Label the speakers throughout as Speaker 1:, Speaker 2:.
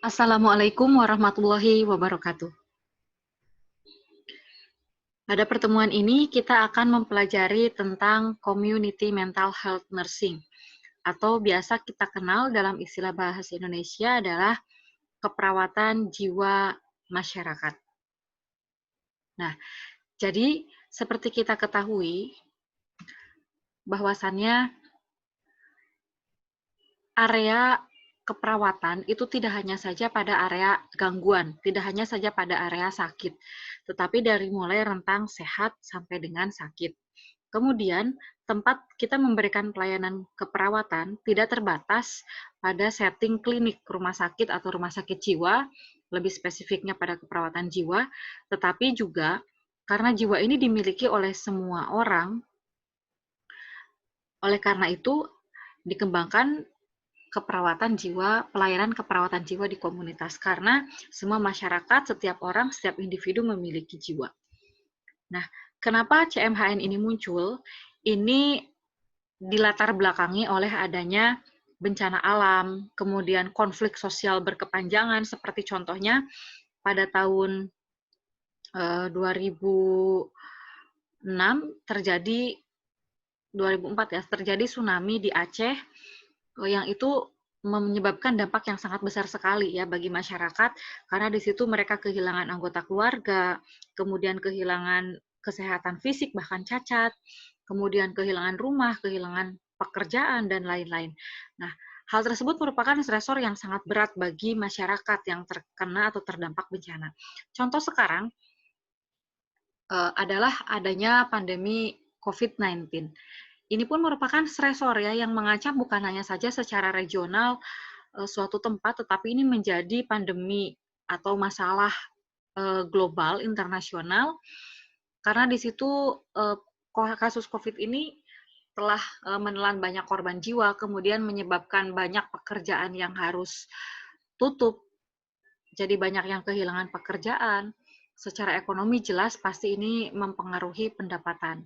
Speaker 1: Assalamualaikum warahmatullahi wabarakatuh. Pada pertemuan ini, kita akan mempelajari tentang Community Mental Health Nursing, atau biasa kita kenal dalam istilah bahasa Indonesia adalah keperawatan jiwa masyarakat. Nah, jadi seperti kita ketahui, bahwasannya area keperawatan itu tidak hanya saja pada area gangguan, tidak hanya saja pada area sakit, tetapi dari mulai rentang sehat sampai dengan sakit. Kemudian, tempat kita memberikan pelayanan keperawatan tidak terbatas pada setting klinik rumah sakit atau rumah sakit jiwa, lebih spesifiknya pada keperawatan jiwa, tetapi juga karena jiwa ini dimiliki oleh semua orang, oleh karena itu dikembangkan pelayanan keperawatan jiwa di komunitas, karena semua masyarakat, setiap orang, setiap individu memiliki jiwa. Nah, kenapa CMHN ini muncul? Ini dilatar belakangi oleh adanya bencana alam, kemudian konflik sosial berkepanjangan, seperti contohnya pada tahun 2006 terjadi 2004 ya, terjadi tsunami di Aceh yang itu menyebabkan dampak yang sangat besar sekali ya bagi masyarakat, karena di situ mereka kehilangan anggota keluarga, kemudian kehilangan kesehatan fisik bahkan cacat, kemudian kehilangan rumah, kehilangan pekerjaan dan lain-lain. Nah, hal tersebut merupakan stresor yang sangat berat bagi masyarakat yang terkena atau terdampak bencana. Contoh sekarang adalah adanya pandemi COVID-19. Ini pun merupakan stresor ya yang mengancam bukan hanya saja secara regional suatu tempat, tetapi ini menjadi pandemi atau masalah global internasional, karena di situ kasus COVID ini telah menelan banyak korban jiwa, kemudian menyebabkan banyak pekerjaan yang harus tutup, jadi banyak yang kehilangan pekerjaan. Secara ekonomi jelas pasti ini mempengaruhi pendapatan.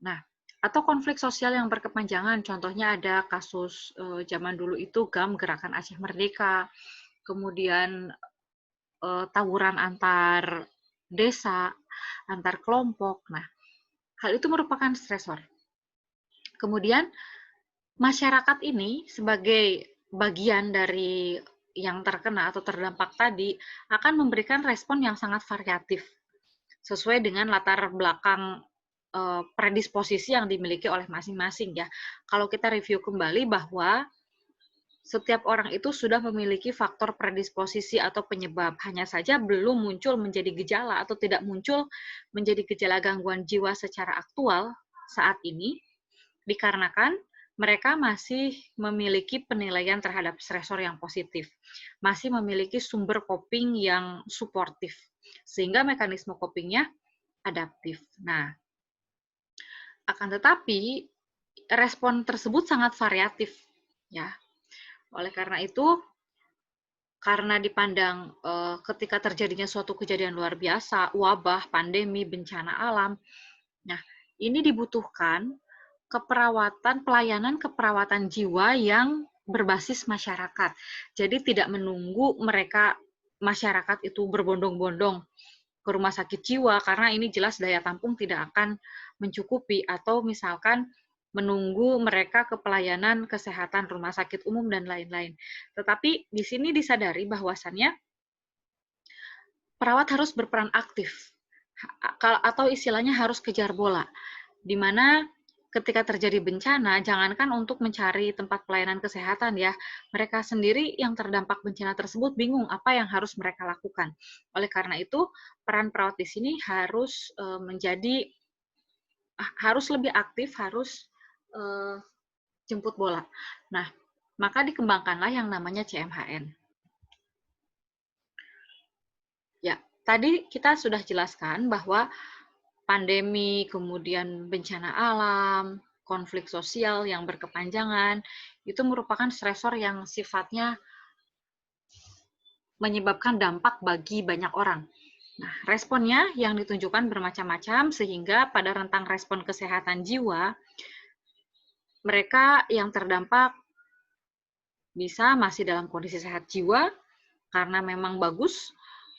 Speaker 1: Nah, atau konflik sosial yang berkepanjangan, contohnya ada kasus zaman dulu itu GAM, Gerakan Aceh Merdeka, kemudian tawuran antar desa, antar kelompok. Nah, hal itu merupakan stresor. Kemudian masyarakat ini sebagai bagian dari yang terkena atau terdampak tadi akan memberikan respon yang sangat variatif sesuai dengan latar belakang predisposisi yang dimiliki oleh masing-masing ya. Kalau kita review kembali bahwa setiap orang itu sudah memiliki faktor predisposisi atau penyebab, hanya saja belum muncul menjadi gejala atau tidak muncul menjadi gejala gangguan jiwa secara aktual saat ini, dikarenakan mereka masih memiliki penilaian terhadap stresor yang positif, masih memiliki sumber coping yang suportif, sehingga mekanisme copingnya adaptif. Nah, akan tetapi respon tersebut sangat variatif, ya. Oleh karena itu, karena dipandang ketika terjadinya suatu kejadian luar biasa, wabah, pandemi, bencana alam, nah ini dibutuhkan pelayanan keperawatan jiwa yang berbasis masyarakat. Jadi tidak menunggu masyarakat itu berbondong-bondong ke rumah sakit jiwa, karena ini jelas daya tampung tidak akan mencukupi, atau misalkan menunggu mereka ke pelayanan kesehatan rumah sakit umum dan lain-lain. Tetapi di sini disadari bahwasannya perawat harus berperan aktif, atau istilahnya harus kejar bola, di mana ketika terjadi bencana, jangankan untuk mencari tempat pelayanan kesehatan ya, mereka sendiri yang terdampak bencana tersebut bingung apa yang harus mereka lakukan. Oleh karena itu, peran perawat di sini harus lebih aktif, harus jemput bola. Nah, maka dikembangkanlah yang namanya CMHN. Ya, tadi kita sudah jelaskan bahwa pandemi, kemudian bencana alam, konflik sosial yang berkepanjangan, itu merupakan stresor yang sifatnya menyebabkan dampak bagi banyak orang. Nah, responnya yang ditunjukkan bermacam-macam, sehingga pada rentang respon kesehatan jiwa, mereka yang terdampak bisa masih dalam kondisi sehat jiwa, karena memang bagus,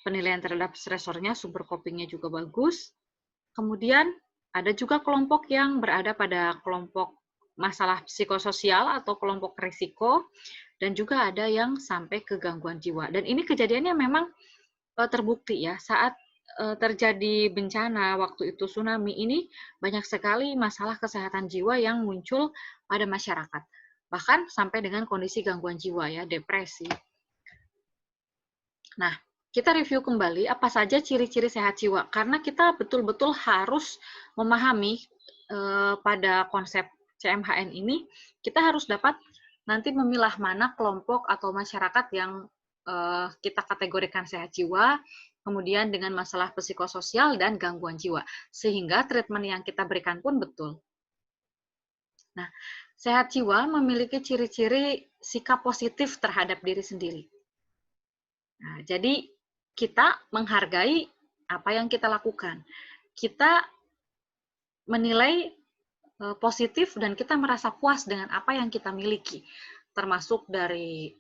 Speaker 1: penilaian terhadap stresornya, sumber copingnya juga bagus. Kemudian ada juga kelompok yang berada pada kelompok masalah psikososial atau kelompok risiko, dan juga ada yang sampai ke gangguan jiwa. Dan ini kejadiannya memang terbukti ya, saat terjadi bencana waktu itu tsunami ini banyak sekali masalah kesehatan jiwa yang muncul pada masyarakat. Bahkan sampai dengan kondisi gangguan jiwa ya, depresi. Nah, kita review kembali apa saja ciri-ciri sehat jiwa karena kita betul-betul harus memahami pada konsep CMHN ini kita harus dapat nanti memilah mana kelompok atau masyarakat yang kita kategorikan sehat jiwa, kemudian dengan masalah psikososial dan gangguan jiwa, sehingga treatment yang kita berikan pun betul. Nah, sehat jiwa memiliki ciri-ciri sikap positif terhadap diri sendiri. Nah, jadi kita menghargai apa yang kita lakukan. Kita menilai positif dan kita merasa puas dengan apa yang kita miliki, termasuk dari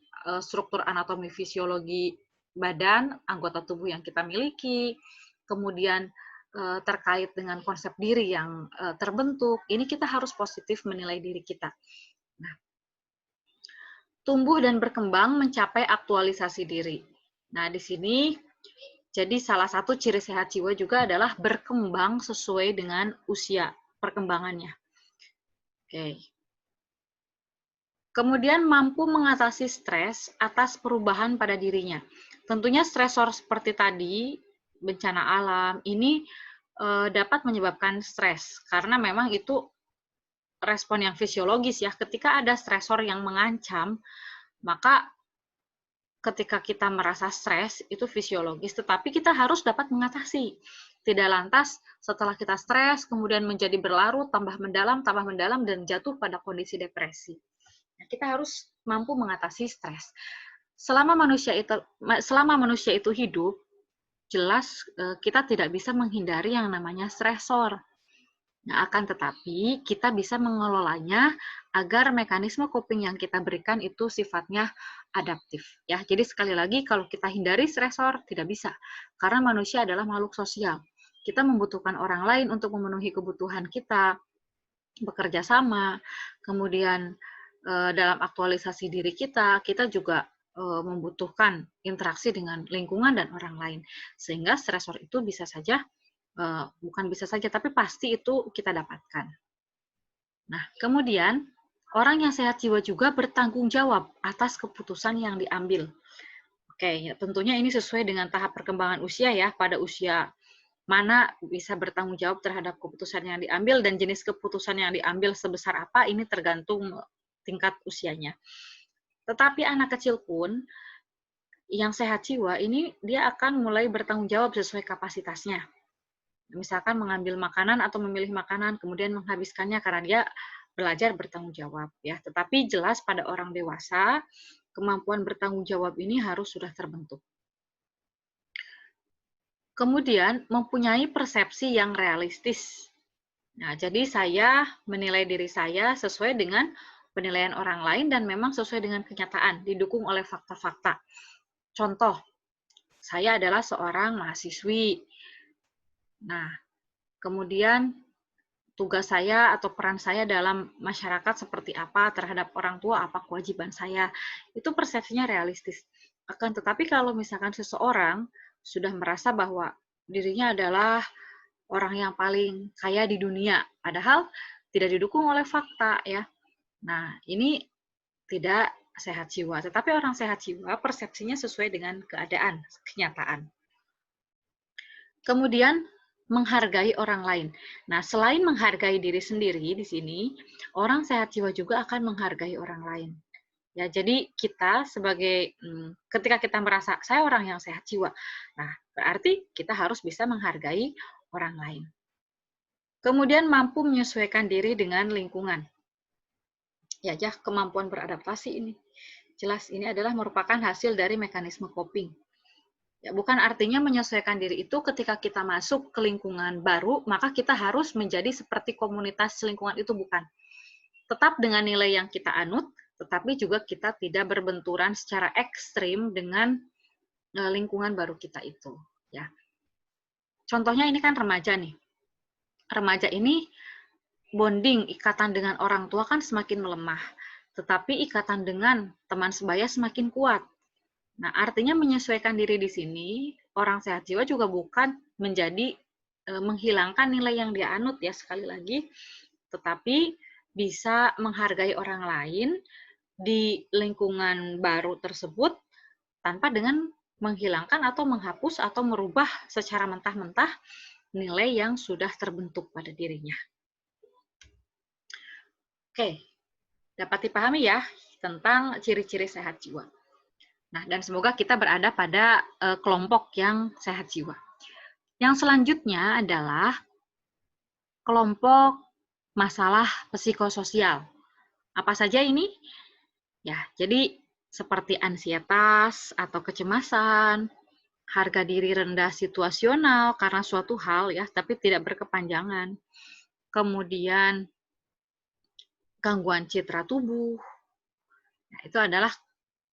Speaker 1: struktur anatomi fisiologi badan, anggota tubuh yang kita miliki, kemudian terkait dengan konsep diri yang terbentuk, ini kita harus positif menilai diri kita. Nah, tumbuh dan berkembang mencapai aktualisasi diri. Nah, di sini jadi salah satu ciri sehat jiwa juga adalah berkembang sesuai dengan usia perkembangannya. Oke. Kemudian mampu mengatasi stres atas perubahan pada dirinya. Tentunya stresor seperti tadi, bencana alam, ini dapat menyebabkan stres, karena memang itu respon yang fisiologis ya. Ketika ada stresor yang mengancam, maka ketika kita merasa stres, itu fisiologis, tetapi kita harus dapat mengatasi. Tidak lantas setelah kita stres, kemudian menjadi berlarut, tambah mendalam, dan jatuh pada kondisi depresi. Kita harus mampu mengatasi stres. Selama manusia itu hidup, jelas kita tidak bisa menghindari yang namanya stresor. Nah, akan tetapi kita bisa mengelolanya agar mekanisme coping yang kita berikan itu sifatnya adaptif. Ya, jadi sekali lagi kalau kita hindari stresor tidak bisa, karena manusia adalah makhluk sosial. Kita membutuhkan orang lain untuk memenuhi kebutuhan kita, bekerja sama, kemudian dalam aktualisasi diri kita, kita juga membutuhkan interaksi dengan lingkungan dan orang lain. Sehingga stresor itu bisa saja, bukan bisa saja, tapi pasti itu kita dapatkan. Nah, kemudian orang yang sehat jiwa juga bertanggung jawab atas keputusan yang diambil. Oke, ya, tentunya ini sesuai dengan tahap perkembangan usia ya, pada usia mana bisa bertanggung jawab terhadap keputusan yang diambil dan jenis keputusan yang diambil sebesar apa ini tergantung tingkat usianya. Tetapi anak kecil pun yang sehat jiwa ini dia akan mulai bertanggung jawab sesuai kapasitasnya. Misalkan mengambil makanan atau memilih makanan kemudian menghabiskannya karena dia belajar bertanggung jawab ya. Tetapi jelas pada orang dewasa kemampuan bertanggung jawab ini harus sudah terbentuk. Kemudian mempunyai persepsi yang realistis. Nah, jadi saya menilai diri saya sesuai dengan penilaian orang lain dan memang sesuai dengan kenyataan, didukung oleh fakta-fakta. Contoh, saya adalah seorang mahasiswi. Nah, kemudian tugas saya atau peran saya dalam masyarakat seperti apa, terhadap orang tua, apa kewajiban saya. Itu persepsinya realistis. Akan tetapi kalau misalkan seseorang sudah merasa bahwa dirinya adalah orang yang paling kaya di dunia, padahal tidak didukung oleh fakta ya. Nah, ini tidak sehat jiwa. Tetapi orang sehat jiwa persepsinya sesuai dengan keadaan, kenyataan. Kemudian menghargai orang lain. Nah, selain menghargai diri sendiri di sini, orang sehat jiwa juga akan menghargai orang lain. Ya, jadi kita sebagai ketika kita merasa saya orang yang sehat jiwa, nah berarti kita harus bisa menghargai orang lain. Kemudian mampu menyesuaikan diri dengan lingkungan. Ya, kemampuan beradaptasi ini. Jelas ini adalah merupakan hasil dari mekanisme coping. Ya, bukan artinya menyesuaikan diri itu ketika kita masuk ke lingkungan baru, maka kita harus menjadi seperti komunitas lingkungan itu, bukan. Tetap dengan nilai yang kita anut, tetapi juga kita tidak berbenturan secara ekstrim dengan lingkungan baru kita itu, ya. Contohnya ini kan remaja nih. Remaja ini bonding, ikatan dengan orang tua kan semakin melemah, tetapi ikatan dengan teman sebaya semakin kuat. Nah, artinya menyesuaikan diri di sini, orang sehat jiwa juga bukan menjadi menghilangkan nilai yang dia anut ya, sekali lagi, tetapi bisa menghargai orang lain di lingkungan baru tersebut tanpa dengan menghilangkan atau menghapus atau merubah secara mentah-mentah nilai yang sudah terbentuk pada dirinya. Oke, dapat dipahami ya tentang ciri-ciri sehat jiwa. Nah, dan semoga kita berada pada kelompok yang sehat jiwa. Yang selanjutnya adalah kelompok masalah psikososial. Apa saja ini? Ya, jadi seperti ansietas atau kecemasan, harga diri rendah situasional karena suatu hal ya, tapi tidak berkepanjangan. Kemudian gangguan citra tubuh. Nah, itu adalah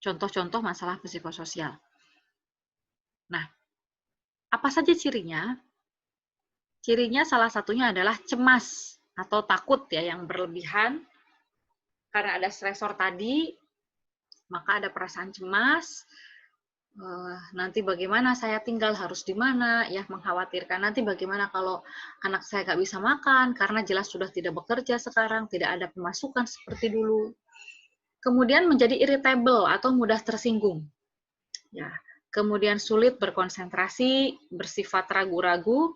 Speaker 1: contoh-contoh masalah psikososial. Nah, apa saja cirinya? Cirinya salah satunya adalah cemas atau takut ya yang berlebihan karena ada stresor tadi, maka ada perasaan cemas. Nanti bagaimana saya tinggal harus di mana ya, mengkhawatirkan nanti bagaimana kalau anak saya nggak bisa makan karena jelas sudah tidak bekerja sekarang, tidak ada pemasukan seperti dulu. Kemudian menjadi irritable atau mudah tersinggung. Ya, kemudian sulit berkonsentrasi, bersifat ragu-ragu,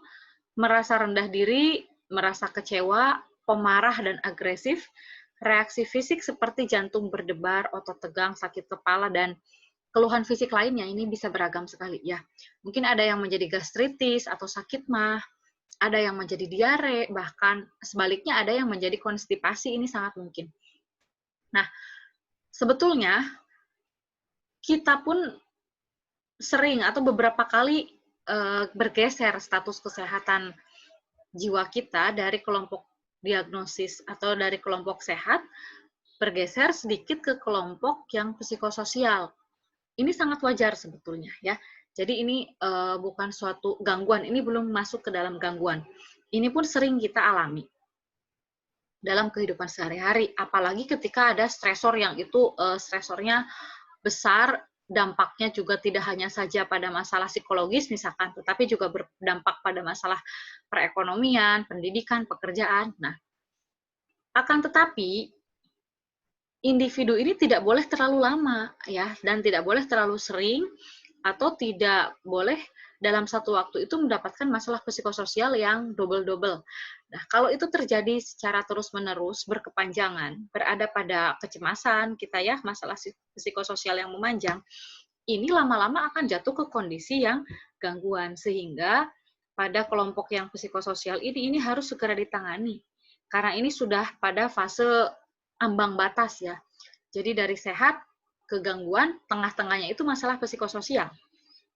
Speaker 1: merasa rendah diri, merasa kecewa, pemarah dan agresif, reaksi fisik seperti jantung berdebar, otot tegang, sakit kepala, dan keluhan fisik lainnya ini bisa beragam sekali ya. Mungkin ada yang menjadi gastritis atau sakit mah, ada yang menjadi diare, bahkan sebaliknya ada yang menjadi konstipasi, ini sangat mungkin. Nah, sebetulnya kita pun sering atau beberapa kali bergeser status kesehatan jiwa kita dari kelompok diagnosis atau dari kelompok sehat bergeser sedikit ke kelompok yang psikososial. Ini sangat wajar sebetulnya ya. Jadi ini bukan suatu gangguan, ini belum masuk ke dalam gangguan. Ini pun sering kita alami dalam kehidupan sehari-hari, apalagi ketika ada stresor yang itu stresornya besar, dampaknya juga tidak hanya saja pada masalah psikologis misalkan, tetapi juga berdampak pada masalah perekonomian, pendidikan, pekerjaan. Nah, akan tetapi individu ini tidak boleh terlalu lama ya, dan tidak boleh terlalu sering atau tidak boleh dalam satu waktu itu mendapatkan masalah psikososial yang double-double. Nah, kalau itu terjadi secara terus-menerus, berkepanjangan, berada pada kecemasan kita ya, masalah psikososial yang memanjang, ini lama-lama akan jatuh ke kondisi yang gangguan, sehingga pada kelompok yang psikososial ini harus segera ditangani. Karena ini sudah pada fase ambang batas ya. Jadi dari sehat ke gangguan, tengah-tengahnya itu masalah psikososial.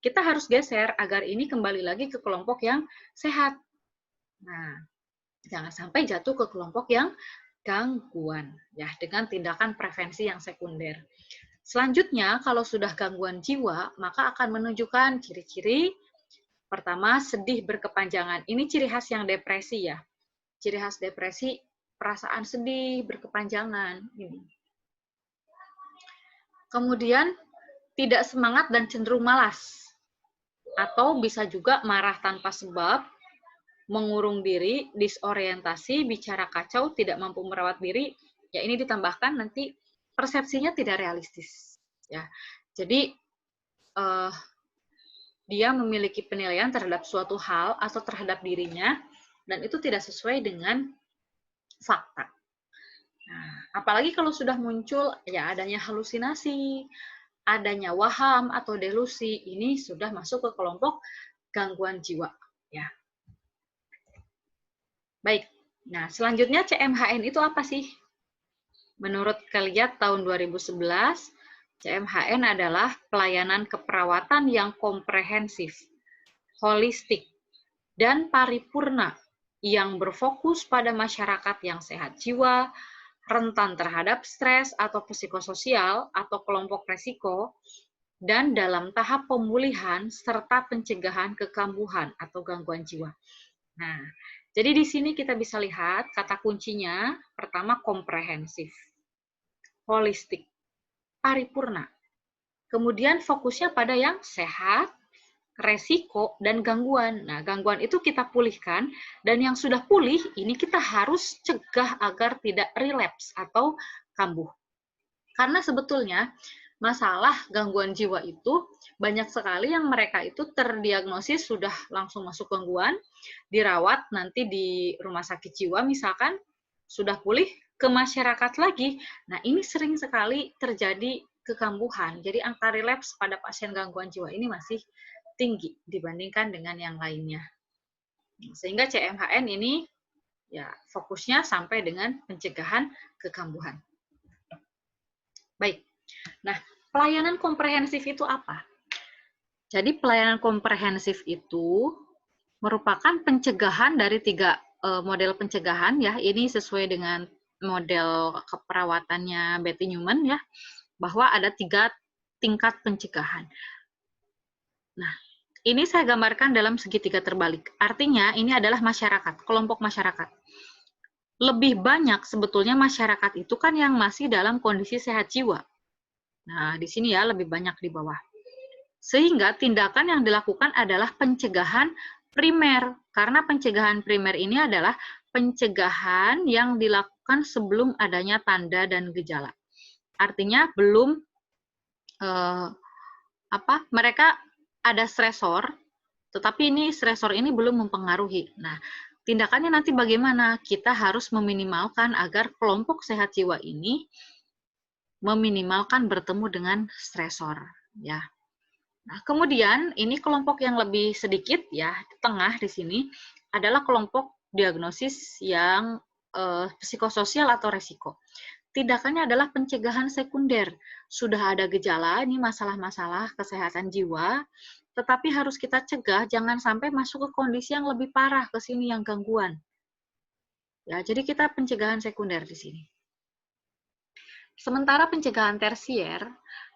Speaker 1: Kita harus geser agar ini kembali lagi ke kelompok yang sehat. Nah, jangan sampai jatuh ke kelompok yang gangguan ya, dengan tindakan prevensi yang sekunder. Selanjutnya, kalau sudah gangguan jiwa, maka akan menunjukkan ciri-ciri pertama, sedih berkepanjangan. Ini ciri khas yang depresi ya. Ciri khas depresi, perasaan sedih berkepanjangan. Kemudian, tidak semangat dan cenderung malas. Atau bisa juga marah tanpa sebab, mengurung diri, disorientasi, bicara kacau, tidak mampu merawat diri. Ya, ini ditambahkan nanti persepsinya tidak realistis. Ya, jadi dia memiliki penilaian terhadap suatu hal atau terhadap dirinya, dan itu tidak sesuai dengan fakta. Nah, apalagi kalau sudah muncul ya adanya halusinasi, adanya waham atau delusi, ini sudah masuk ke kelompok gangguan jiwa. Ya. Baik, nah selanjutnya CMHN itu apa sih? Menurut Keliat tahun 2011, CMHN adalah pelayanan keperawatan yang komprehensif, holistik, dan paripurna yang berfokus pada masyarakat yang sehat jiwa, rentan terhadap stres atau psikososial atau kelompok resiko, dan dalam tahap pemulihan serta pencegahan kekambuhan atau gangguan jiwa. Nah, jadi di sini kita bisa lihat kata kuncinya, pertama komprehensif, holistik, paripurna. Kemudian fokusnya pada yang sehat, resiko, dan gangguan. Nah, gangguan itu kita pulihkan, dan yang sudah pulih, ini kita harus cegah agar tidak relapse atau kambuh. Karena sebetulnya, masalah gangguan jiwa itu banyak sekali yang mereka itu terdiagnosis sudah langsung masuk gangguan, dirawat nanti di rumah sakit jiwa misalkan, sudah pulih, ke masyarakat lagi. Nah, ini sering sekali terjadi kekambuhan. Jadi angka relapse pada pasien gangguan jiwa ini masih tinggi dibandingkan dengan yang lainnya. Sehingga CMHN ini ya fokusnya sampai dengan pencegahan kekambuhan. Baik. Nah, pelayanan komprehensif itu apa? Jadi pelayanan komprehensif itu merupakan pencegahan dari 3 model pencegahan ya. Ini sesuai dengan model keperawatannya Betty Newman ya, bahwa ada 3 tingkat pencegahan. Nah, ini saya gambarkan dalam segitiga terbalik. Artinya ini adalah masyarakat, kelompok masyarakat. Lebih banyak sebetulnya masyarakat itu kan yang masih dalam kondisi sehat jiwa. Nah, di sini ya lebih banyak di bawah. Sehingga tindakan yang dilakukan adalah pencegahan primer. Karena pencegahan primer ini adalah pencegahan yang dilakukan sebelum adanya tanda dan gejala. Artinya belum mereka ada stresor, tetapi ini stresor ini belum mempengaruhi. Nah, tindakannya nanti bagaimana? Kita harus meminimalkan agar kelompok sehat jiwa ini meminimalkan bertemu dengan stresor, ya. Nah, kemudian ini kelompok yang lebih sedikit ya, di tengah di sini adalah kelompok diagnosis yang psikososial atau resiko. Tindakannya adalah pencegahan sekunder. Sudah ada gejala, ini masalah-masalah kesehatan jiwa, tetapi harus kita cegah jangan sampai masuk ke kondisi yang lebih parah ke sini yang gangguan. Ya, jadi kita pencegahan sekunder di sini. Sementara pencegahan tersier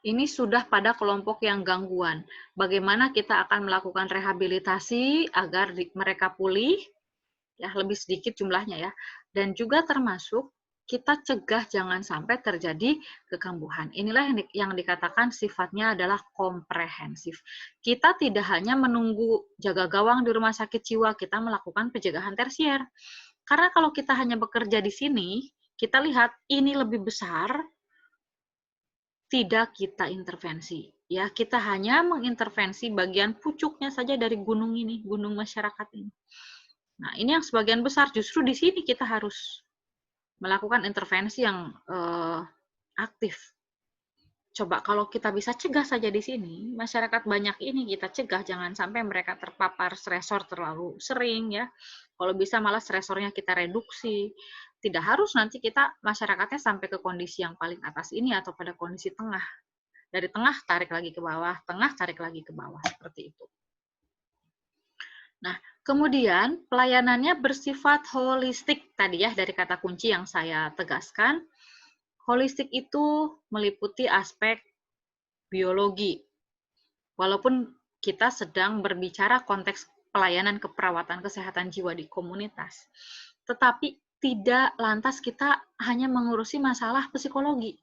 Speaker 1: ini sudah pada kelompok yang gangguan. Bagaimana kita akan melakukan rehabilitasi agar mereka pulih, ya lebih sedikit jumlahnya ya, dan juga termasuk kita cegah jangan sampai terjadi kekambuhan. Inilah yang dikatakan sifatnya adalah komprehensif. Kita tidak hanya menunggu jaga gawang di rumah sakit jiwa, kita melakukan pencegahan tersier. Karena kalau kita hanya bekerja di sini, kita lihat ini lebih besar, tidak kita intervensi. Ya, kita hanya mengintervensi bagian pucuknya saja dari gunung ini, gunung masyarakat ini. Nah, ini yang sebagian besar justru di sini kita harus melakukan intervensi yang aktif. Coba kalau kita bisa cegah saja di sini, masyarakat banyak ini kita cegah jangan sampai mereka terpapar stresor terlalu sering ya. Kalau bisa malah stresornya kita reduksi. Tidak harus nanti kita masyarakatnya sampai ke kondisi yang paling atas ini atau pada kondisi tengah. Dari tengah tarik lagi ke bawah, tengah tarik lagi ke bawah, seperti itu. Nah, kemudian pelayanannya bersifat holistik tadi ya dari kata kunci yang saya tegaskan. Holistik itu meliputi aspek biologi. Walaupun kita sedang berbicara konteks pelayanan keperawatan kesehatan jiwa di komunitas, tetapi tidak lantas kita hanya mengurusi masalah psikologi.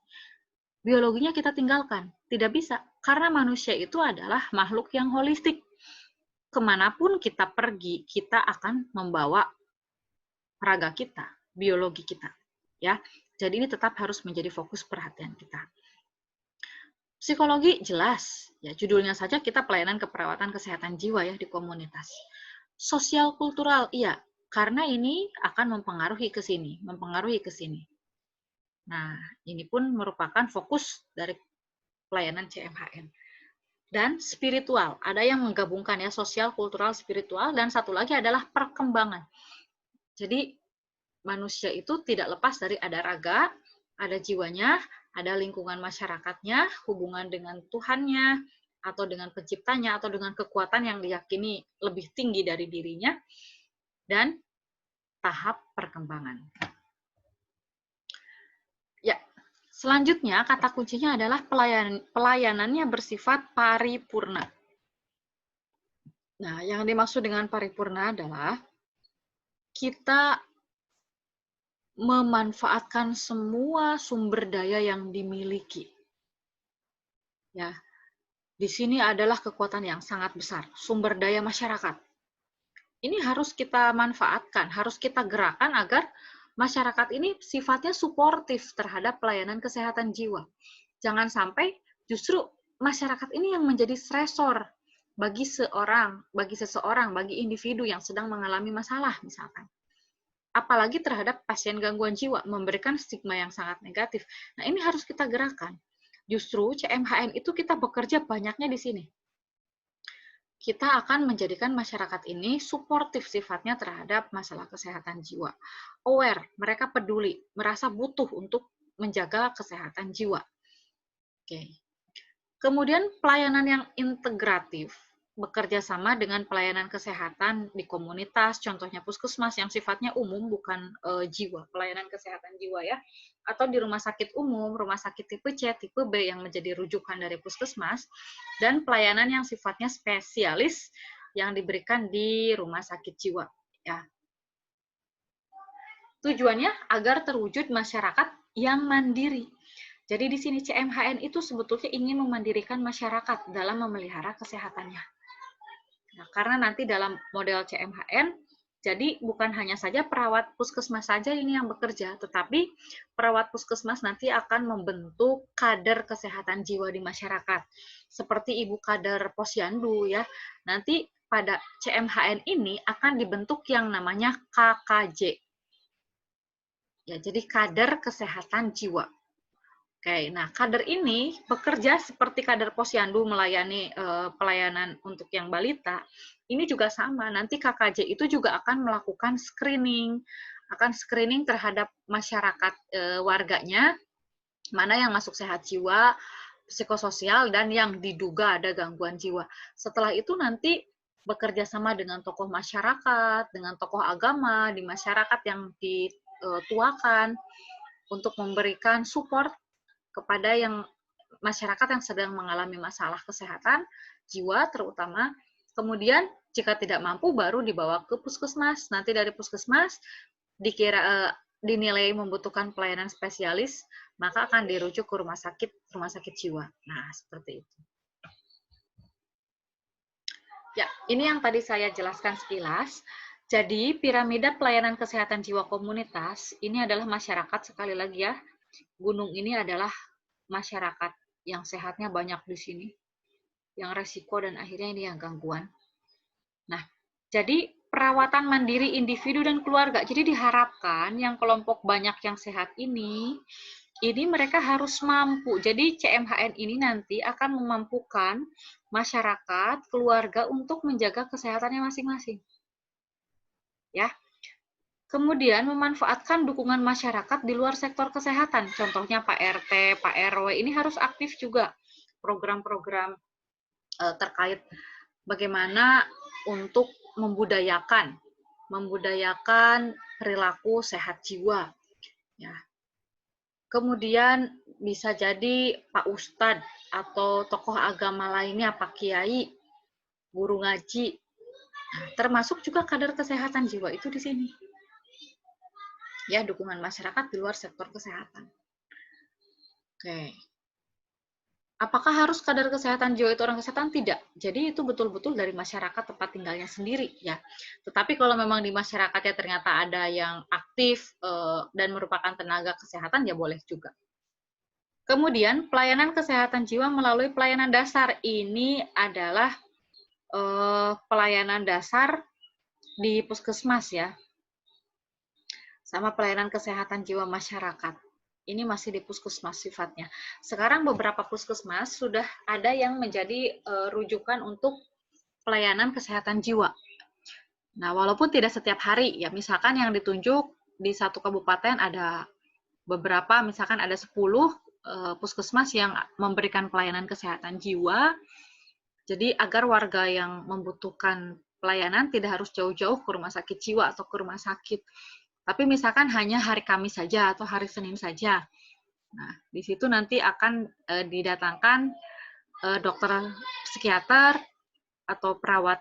Speaker 1: Biologinya kita tinggalkan, tidak bisa, karena manusia itu adalah makhluk yang holistik. Kemanapun kita pergi, kita akan membawa raga kita, biologi kita, ya. Jadi ini tetap harus menjadi fokus perhatian kita. Psikologi jelas, ya judulnya saja kita pelayanan keperawatan kesehatan jiwa ya di komunitas. Sosial kultural, iya, karena ini akan mempengaruhi ke sini, Nah, ini pun merupakan fokus dari pelayanan CMHN. Dan spiritual, ada yang menggabungkan ya sosial, kultural, spiritual, dan satu lagi adalah perkembangan. Jadi manusia itu tidak lepas dari ada raga, ada jiwanya, ada lingkungan masyarakatnya, hubungan dengan Tuhannya, atau dengan penciptanya, atau dengan kekuatan yang diyakini lebih tinggi dari dirinya, dan tahap perkembangan. Ya, Selanjutnya, kata kuncinya adalah pelayanannya bersifat paripurna. Nah, yang dimaksud dengan paripurna adalah kita memanfaatkan semua sumber daya yang dimiliki. Ya, di sini adalah kekuatan yang sangat besar, sumber daya masyarakat. Ini harus kita manfaatkan, harus kita gerakan agar masyarakat ini sifatnya suportif terhadap pelayanan kesehatan jiwa. Jangan sampai justru masyarakat ini yang menjadi stresor bagi seseorang, bagi individu yang sedang mengalami masalah misalkan. Apalagi terhadap pasien gangguan jiwa, memberikan stigma yang sangat negatif. Nah, ini harus kita gerakan. Justru CMHN itu kita bekerja banyaknya di sini. Kita akan menjadikan masyarakat ini suportif sifatnya terhadap masalah kesehatan jiwa. Aware, mereka peduli, merasa butuh untuk menjaga kesehatan jiwa. Oke. Kemudian pelayanan yang integratif, bekerja sama dengan pelayanan kesehatan di komunitas, contohnya puskesmas yang sifatnya umum, bukan jiwa, pelayanan kesehatan jiwa ya, atau di rumah sakit umum, rumah sakit tipe C, tipe B yang menjadi rujukan dari puskesmas, dan pelayanan yang sifatnya spesialis yang diberikan di rumah sakit jiwa. Ya. Tujuannya agar terwujud masyarakat yang mandiri. Jadi di sini CMHN itu sebetulnya ingin memandirikan masyarakat dalam memelihara kesehatannya. Nah, karena nanti dalam model CMHN, jadi bukan hanya saja perawat puskesmas saja ini yang bekerja, tetapi perawat puskesmas nanti akan membentuk kader kesehatan jiwa di masyarakat. Seperti Ibu Kader Posyandu ya. Nanti pada CMHN ini akan dibentuk yang namanya KKJ. Ya, jadi kader kesehatan jiwa. Oke, nah kader ini bekerja seperti kader Posyandu melayani pelayanan untuk yang balita. Ini juga sama, nanti KKJ itu juga akan melakukan screening, terhadap masyarakat warganya, mana yang masuk sehat jiwa, psikososial, dan yang diduga ada gangguan jiwa. Setelah itu nanti bekerja sama dengan tokoh masyarakat, dengan tokoh agama di masyarakat yang dituakan untuk memberikan support kepada yang masyarakat yang sedang mengalami masalah kesehatan jiwa terutama. Kemudian jika tidak mampu baru dibawa ke puskesmas. Nanti dari puskesmas dinilai membutuhkan pelayanan spesialis, maka akan dirujuk ke rumah sakit jiwa. Nah, seperti itu. Ya, ini yang tadi saya jelaskan sekilas. Jadi, piramida pelayanan kesehatan jiwa komunitas ini adalah masyarakat, sekali lagi ya. Gunung ini adalah masyarakat yang sehatnya banyak di sini, yang resiko dan akhirnya ini yang gangguan. Nah, jadi perawatan mandiri individu dan keluarga. Jadi diharapkan yang kelompok banyak yang sehat ini mereka harus mampu. Jadi CMHN ini nanti akan memampukan masyarakat, keluarga untuk menjaga kesehatannya masing-masing. Ya. Kemudian memanfaatkan dukungan masyarakat di luar sektor kesehatan. Contohnya Pak RT, Pak RW ini harus aktif juga. Program-program terkait bagaimana untuk membudayakan perilaku sehat jiwa. Ya. Kemudian bisa jadi Pak Ustadz atau tokoh agama lainnya, Pak Kiai, guru ngaji. Nah, termasuk juga kader kesehatan jiwa itu di sini. Ya, dukungan masyarakat di luar sektor kesehatan. Oke. Apakah harus kader kesehatan jiwa itu orang kesehatan? Tidak. Jadi itu betul-betul dari masyarakat tempat tinggalnya sendiri ya. Tetapi kalau memang di masyarakatnya ternyata ada yang aktif dan merupakan tenaga kesehatan, ya boleh juga. Kemudian pelayanan kesehatan jiwa melalui pelayanan dasar. Ini adalah pelayanan dasar di puskesmas ya. Sama pelayanan kesehatan jiwa masyarakat. Ini masih di puskesmas sifatnya. Sekarang beberapa puskesmas sudah ada yang menjadi rujukan untuk pelayanan kesehatan jiwa. Nah, walaupun tidak setiap hari, ya misalkan yang ditunjuk di satu kabupaten ada beberapa, misalkan ada 10 puskesmas yang memberikan pelayanan kesehatan jiwa. Jadi agar warga yang membutuhkan pelayanan tidak harus jauh-jauh ke rumah sakit jiwa atau ke rumah sakit. Tapi misalkan hanya hari Kamis saja atau hari Senin saja. Nah, di situ nanti akan didatangkan dokter psikiater atau perawat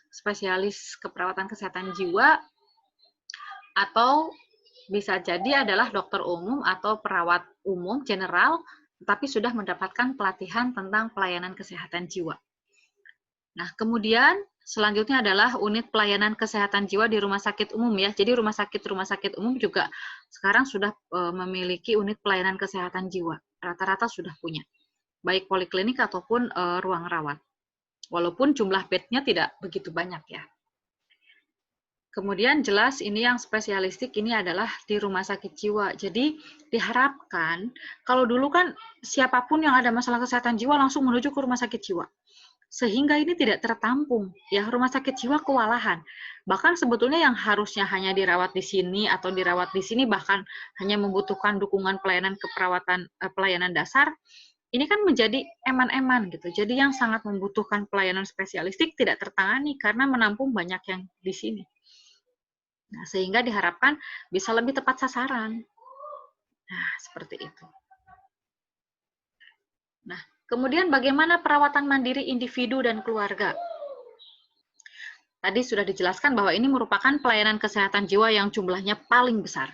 Speaker 1: spesialis keperawatan kesehatan jiwa, atau bisa jadi adalah dokter umum atau perawat umum general, tapi sudah mendapatkan pelatihan tentang pelayanan kesehatan jiwa. Nah, kemudian selanjutnya adalah unit pelayanan kesehatan jiwa di rumah sakit umum ya. Jadi rumah sakit umum juga sekarang sudah memiliki unit pelayanan kesehatan jiwa. Rata-rata sudah punya, baik poliklinik ataupun ruang rawat. Walaupun jumlah bednya tidak begitu banyak ya. Kemudian jelas ini yang spesialistik ini adalah di rumah sakit jiwa. Jadi diharapkan, kalau dulu kan siapapun yang ada masalah kesehatan jiwa langsung menuju ke rumah sakit jiwa. Sehingga ini tidak tertampung, ya rumah sakit jiwa kewalahan. Bahkan sebetulnya yang harusnya hanya dirawat di sini atau dirawat di sini, bahkan hanya membutuhkan dukungan pelayanan keperawatan pelayanan dasar, ini kan menjadi eman-eman gitu. Jadi yang sangat membutuhkan pelayanan spesialistik tidak tertangani karena menampung banyak yang di sini. Nah, sehingga diharapkan bisa lebih tepat sasaran. Nah, seperti itu. Nah, kemudian bagaimana perawatan mandiri individu dan keluarga? Tadi sudah dijelaskan bahwa ini merupakan pelayanan kesehatan jiwa yang jumlahnya paling besar.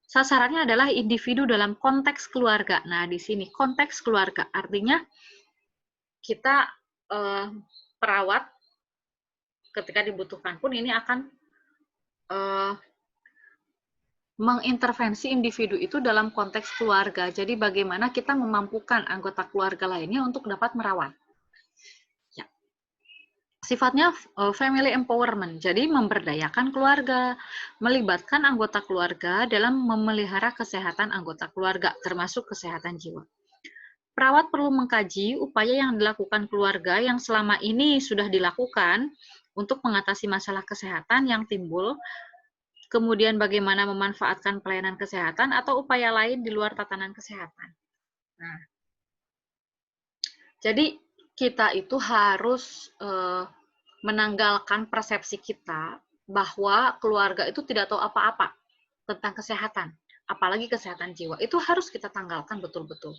Speaker 1: Sasarannya adalah individu dalam konteks keluarga. Nah, di sini konteks keluarga artinya kita perawat ketika dibutuhkan pun ini akan mengintervensi individu itu dalam konteks keluarga. Jadi bagaimana kita memampukan anggota keluarga lainnya untuk dapat merawat. Ya. Sifatnya family empowerment, jadi memberdayakan keluarga, melibatkan anggota keluarga dalam memelihara kesehatan anggota keluarga, termasuk kesehatan jiwa. Perawat perlu mengkaji upaya yang dilakukan keluarga yang selama ini sudah dilakukan untuk mengatasi masalah kesehatan yang timbul, kemudian bagaimana memanfaatkan pelayanan kesehatan atau upaya lain di luar tatanan kesehatan. Nah, jadi kita itu harus menanggalkan persepsi kita bahwa keluarga itu tidak tahu apa-apa tentang kesehatan, apalagi kesehatan jiwa. Itu harus kita tanggalkan betul-betul.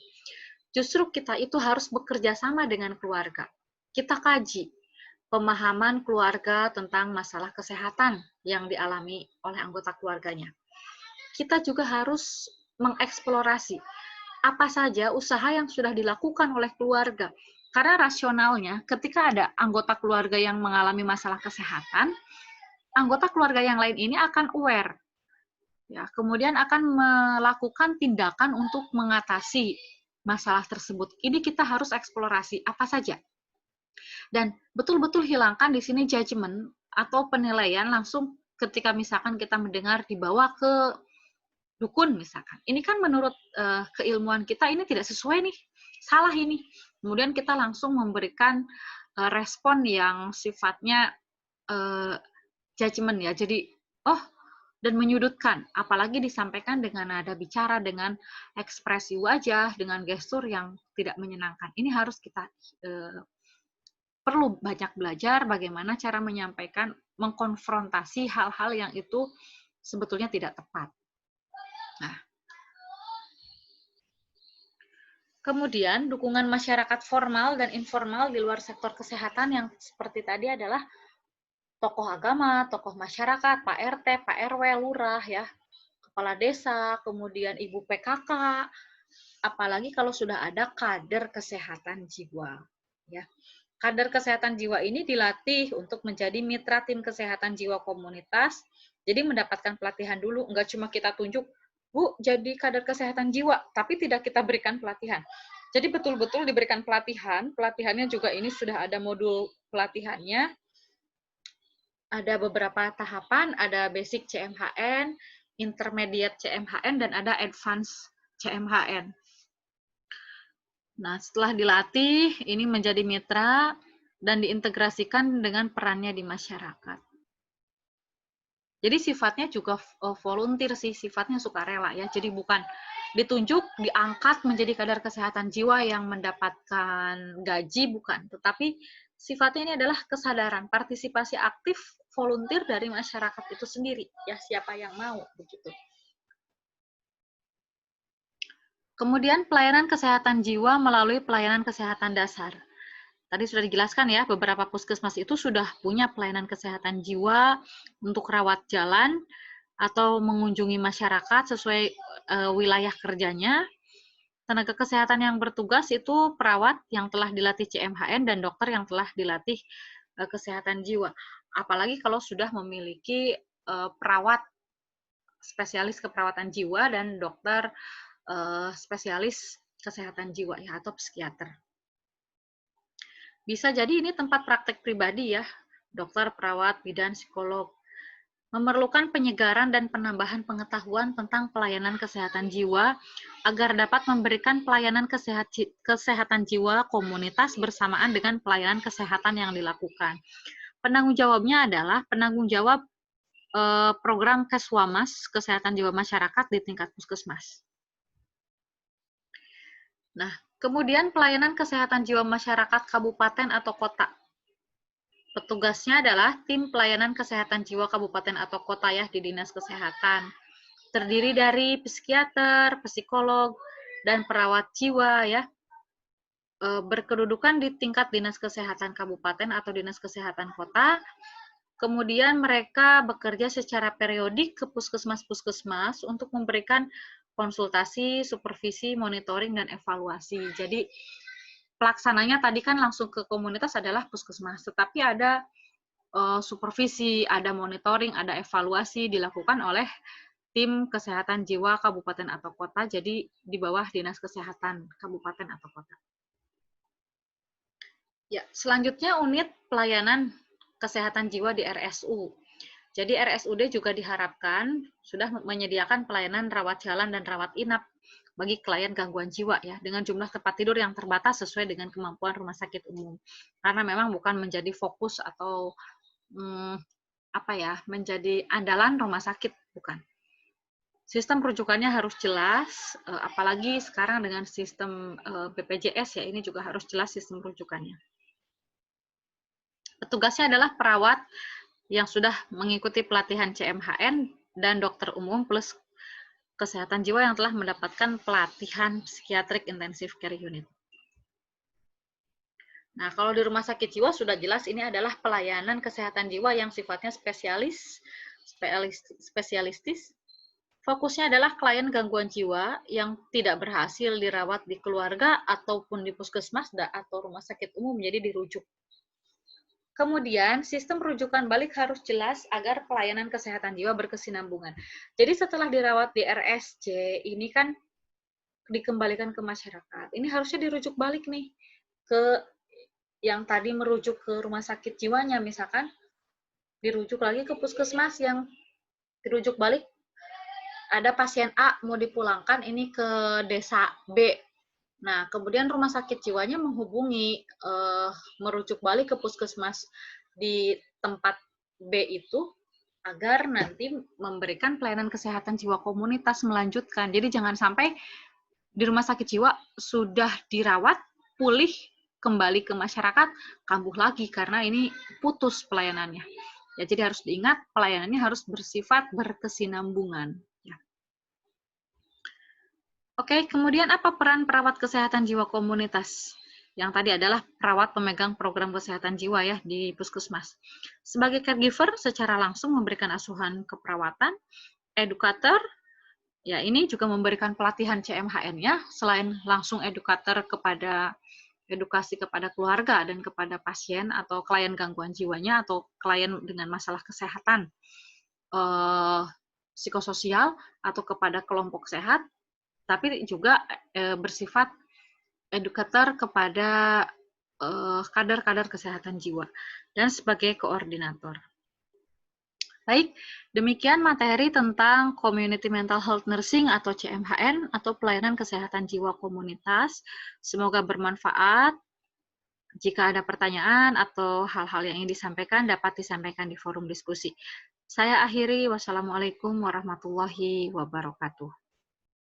Speaker 1: Justru kita itu harus bekerja sama dengan keluarga. Kita kaji pemahaman keluarga tentang masalah kesehatan yang dialami oleh anggota keluarganya. Kita juga harus mengeksplorasi apa saja usaha yang sudah dilakukan oleh keluarga. Karena rasionalnya, ketika ada anggota keluarga yang mengalami masalah kesehatan, anggota keluarga yang lain ini akan aware, ya, kemudian akan melakukan tindakan untuk mengatasi masalah tersebut. Ini kita harus eksplorasi apa saja. Dan betul-betul hilangkan di sini judgement atau penilaian langsung ketika misalkan kita mendengar dibawa ke dukun misalkan. Ini kan menurut keilmuan kita ini tidak sesuai nih, salah ini. Kemudian kita langsung memberikan respon yang sifatnya judgement ya. Jadi, oh, dan menyudutkan, apalagi disampaikan dengan nada bicara, dengan ekspresi wajah, dengan gestur yang tidak menyenangkan. Ini harus kita perlu banyak belajar bagaimana cara menyampaikan, mengkonfrontasi hal-hal yang itu sebetulnya tidak tepat. Nah, kemudian dukungan masyarakat formal dan informal di luar sektor kesehatan yang seperti tadi adalah tokoh agama, tokoh masyarakat, Pak RT, Pak RW, lurah ya, kepala desa, kemudian ibu PKK, apalagi kalau sudah ada kader kesehatan jiwa ya. Kader kesehatan jiwa ini dilatih untuk menjadi mitra tim kesehatan jiwa komunitas. Jadi mendapatkan pelatihan dulu, enggak cuma kita tunjuk, Bu, jadi kader kesehatan jiwa, tapi tidak kita berikan pelatihan. Jadi betul-betul diberikan pelatihan, pelatihannya juga ini sudah ada modul pelatihannya, ada beberapa tahapan, ada basic CMHN, intermediate CMHN, dan ada advance CMHN. Nah, setelah dilatih, ini menjadi mitra dan diintegrasikan dengan perannya di masyarakat. Jadi sifatnya juga volunteer sih, sifatnya sukarela ya. Jadi bukan ditunjuk, diangkat menjadi kader kesehatan jiwa yang mendapatkan gaji, bukan. Tetapi sifatnya ini adalah kesadaran, partisipasi aktif, volunteer dari masyarakat itu sendiri. Ya, siapa yang mau, begitu. Kemudian pelayanan kesehatan jiwa melalui pelayanan kesehatan dasar. Tadi sudah dijelaskan ya, beberapa puskesmas itu sudah punya pelayanan kesehatan jiwa untuk rawat jalan atau mengunjungi masyarakat sesuai wilayah kerjanya. Tenaga kesehatan yang bertugas itu perawat yang telah dilatih CMHN dan dokter yang telah dilatih kesehatan jiwa. Apalagi kalau sudah memiliki perawat spesialis keperawatan jiwa dan dokter spesialis kesehatan jiwa ya atau psikiater. Bisa jadi ini tempat praktek pribadi ya, dokter, perawat, bidan, psikolog. Memerlukan penyegaran dan penambahan pengetahuan tentang pelayanan kesehatan jiwa agar dapat memberikan pelayanan kesehatan jiwa komunitas bersamaan dengan pelayanan kesehatan yang dilakukan. Penanggung jawabnya adalah penanggung jawab program Keswamas, Kesehatan Jiwa Masyarakat di tingkat puskesmas. Nah, kemudian pelayanan kesehatan jiwa masyarakat kabupaten atau kota. Petugasnya adalah tim pelayanan kesehatan jiwa kabupaten atau kota ya di Dinas Kesehatan. Terdiri dari psikiater, psikolog, dan perawat jiwa ya. Berkedudukan di tingkat Dinas Kesehatan Kabupaten atau Dinas Kesehatan Kota. Kemudian mereka bekerja secara periodik ke puskesmas-puskesmas untuk memberikan konsultasi, supervisi, monitoring, dan evaluasi. Jadi pelaksananya tadi kan langsung ke komunitas adalah puskesmas, tetapi ada supervisi, ada monitoring, ada evaluasi dilakukan oleh tim kesehatan jiwa kabupaten atau kota, jadi di bawah Dinas Kesehatan Kabupaten atau kota. Ya, selanjutnya unit pelayanan kesehatan jiwa di RSU. Jadi RSUD juga diharapkan sudah menyediakan pelayanan rawat jalan dan rawat inap bagi klien gangguan jiwa ya dengan jumlah tempat tidur yang terbatas sesuai dengan kemampuan rumah sakit umum. Karena memang bukan menjadi fokus atau menjadi andalan rumah sakit, bukan. Sistem rujukannya harus jelas, apalagi sekarang dengan sistem BPJS ya, ini juga harus jelas sistem rujukannya. Petugasnya adalah perawat yang sudah mengikuti pelatihan CMHN dan dokter umum plus kesehatan jiwa yang telah mendapatkan pelatihan psikiatrik intensive care unit. Nah, kalau di rumah sakit jiwa sudah jelas ini adalah pelayanan kesehatan jiwa yang sifatnya spesialistis. Fokusnya adalah klien gangguan jiwa yang tidak berhasil dirawat di keluarga ataupun di puskesmas atau rumah sakit umum, jadi dirujuk. Kemudian, sistem rujukan balik harus jelas agar pelayanan kesehatan jiwa berkesinambungan. Jadi setelah dirawat di RSJ, ini kan dikembalikan ke masyarakat. Ini harusnya dirujuk balik nih ke yang tadi merujuk ke rumah sakit jiwanya, misalkan dirujuk lagi ke puskesmas yang dirujuk balik. Ada pasien A mau dipulangkan ini ke desa B. Nah, kemudian rumah sakit jiwanya menghubungi, merujuk balik ke puskesmas di tempat B itu, agar nanti memberikan pelayanan kesehatan jiwa komunitas melanjutkan. Jadi jangan sampai di rumah sakit jiwa sudah dirawat, pulih, kembali ke masyarakat, kambuh lagi karena ini putus pelayanannya. Ya, jadi harus diingat pelayanannya harus bersifat berkesinambungan. Ya. Oke, kemudian apa peran perawat kesehatan jiwa komunitas? Yang tadi adalah perawat pemegang program kesehatan jiwa ya di puskesmas. Sebagai caregiver secara langsung memberikan asuhan keperawatan, edukator, ya ini juga memberikan pelatihan CMHN ya, selain langsung edukator kepada edukasi kepada keluarga dan kepada pasien atau klien gangguan jiwanya atau klien dengan masalah kesehatan psikososial atau kepada kelompok sehat, tapi juga bersifat edukator kepada kader-kader kesehatan jiwa dan sebagai koordinator. Baik, demikian materi tentang Community Mental Health Nursing atau CMHN atau pelayanan kesehatan jiwa komunitas. Semoga bermanfaat. Jika ada pertanyaan atau hal-hal yang ingin disampaikan, dapat disampaikan di forum diskusi. Saya akhiri, wassalamualaikum warahmatullahi wabarakatuh.